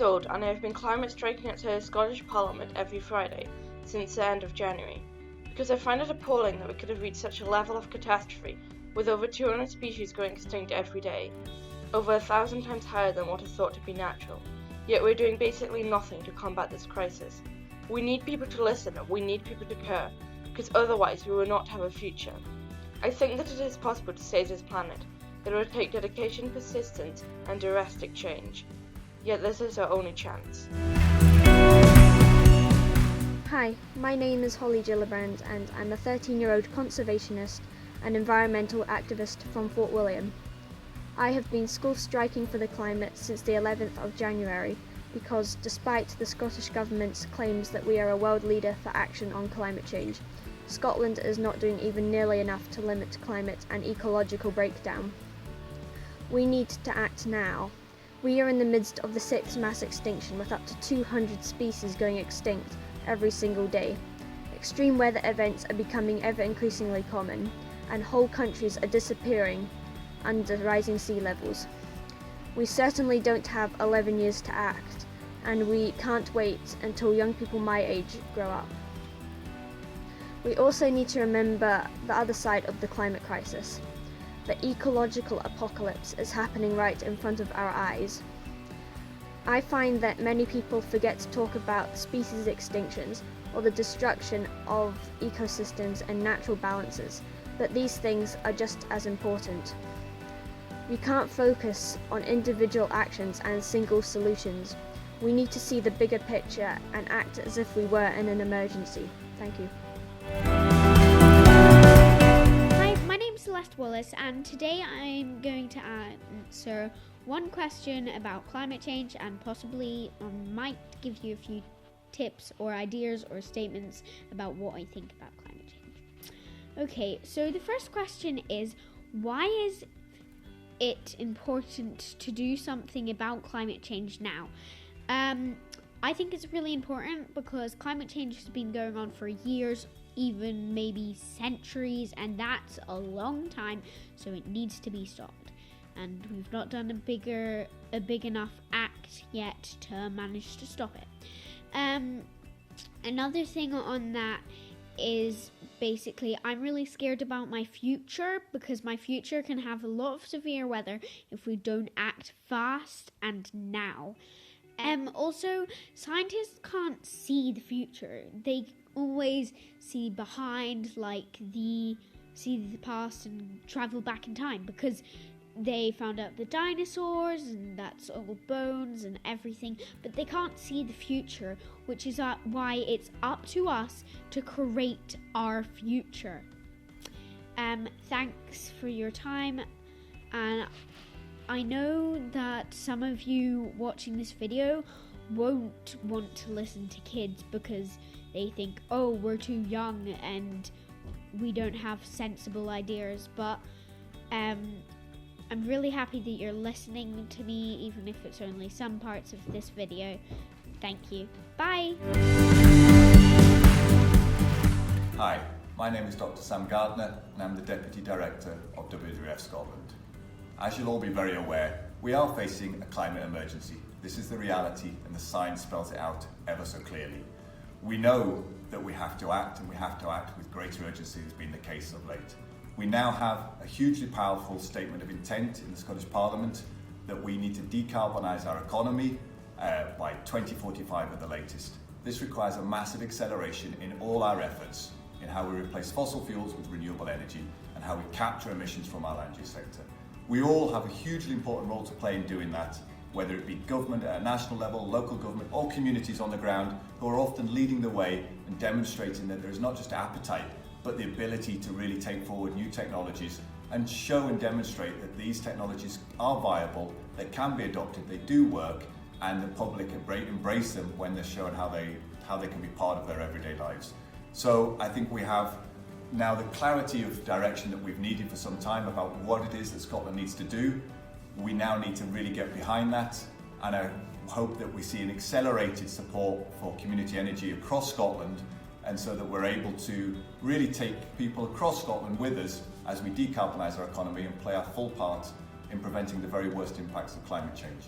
years old and I have been climate striking outside the Scottish Parliament every Friday since the end of January, because I find it appalling that we could have reached such a level of catastrophe with over 200 species going extinct every day, over 1,000 times higher than what is thought to be natural, yet we're doing basically nothing to combat this crisis. We need people to listen and we need people to care, because otherwise we will not have a future. I think that it is possible to save this planet. It will take dedication, persistence and drastic change. Yet this is our only chance. Hi, my name is Holly Gillibrand and I'm a 13-year-old conservationist and environmental activist from Fort William. I have been school striking for the climate since the 11th of January because despite the Scottish Government's claims that we are a world leader for action on climate change, Scotland is not doing even nearly enough to limit climate and ecological breakdown. We need to act now. We are in the midst of the 6th mass extinction with up to 200 species going extinct every single day. Extreme weather events are becoming ever increasingly common, and whole countries are disappearing under rising sea levels. We certainly don't have 11 years to act, and we can't wait until young people my age grow up. We also need to remember the other side of the climate crisis. The ecological apocalypse is happening right in front of our eyes. I find that many people forget to talk about species extinctions or the destruction of ecosystems and natural balances, but these things are just as important. We can't focus on individual actions and single solutions. We need to see the bigger picture and act as if we were in an emergency. Thank you. Celeste Wallace, and today I'm going to answer one question about climate change and possibly might give you a few tips or ideas or statements about what I think about climate change. Okay, so the first question is, why is it important to do something about climate change now? I think it's really important because climate change has been going on for years, even maybe centuries, and that's a long time, so it needs to be stopped. And we've not done a big enough act yet to manage to stop it. Another thing on that is basically I'm really scared about my future because my future can have a lot of severe weather if we don't act fast and now. Also, scientists can't see the future. They always see behind, see the past and travel back in time because they found out the dinosaurs and that's all bones and everything, but they can't see the future, which is why it's up to us to create our future. Thanks for your time, and I know that some of you watching this video won't want to listen to kids because they think, oh, we're too young and we don't have sensible ideas, but I'm really happy that you're listening to me, even if it's only some parts of this video. Thank you. Bye! Hi, my name is Dr. Sam Gardner and I'm the Deputy Director of WWF Scotland. As you'll all be very aware, we are facing a climate emergency. This is the reality and the science spells it out ever so clearly. We know that we have to act, and we have to act with greater urgency has been the case of late. We now have a hugely powerful statement of intent in the Scottish Parliament that we need to decarbonise our economy by 2045 at the latest. This requires a massive acceleration in all our efforts in how we replace fossil fuels with renewable energy and how we capture emissions from our land use sector. We all have a hugely important role to play in doing that, whether it be government at a national level, local government or communities on the ground who are often leading the way and demonstrating that there is not just appetite but the ability to really take forward new technologies and show and demonstrate that these technologies are viable, they can be adopted, they do work, and the public embrace them when they're shown how they can be part of their everyday lives. So I think we have now the clarity of direction that we've needed for some time about what it is that Scotland needs to do. We now need to really get behind that, and I hope that we see an accelerated support for community energy across Scotland, and so that we're able to really take people across Scotland with us as we decarbonise our economy and play our full part in preventing the very worst impacts of climate change.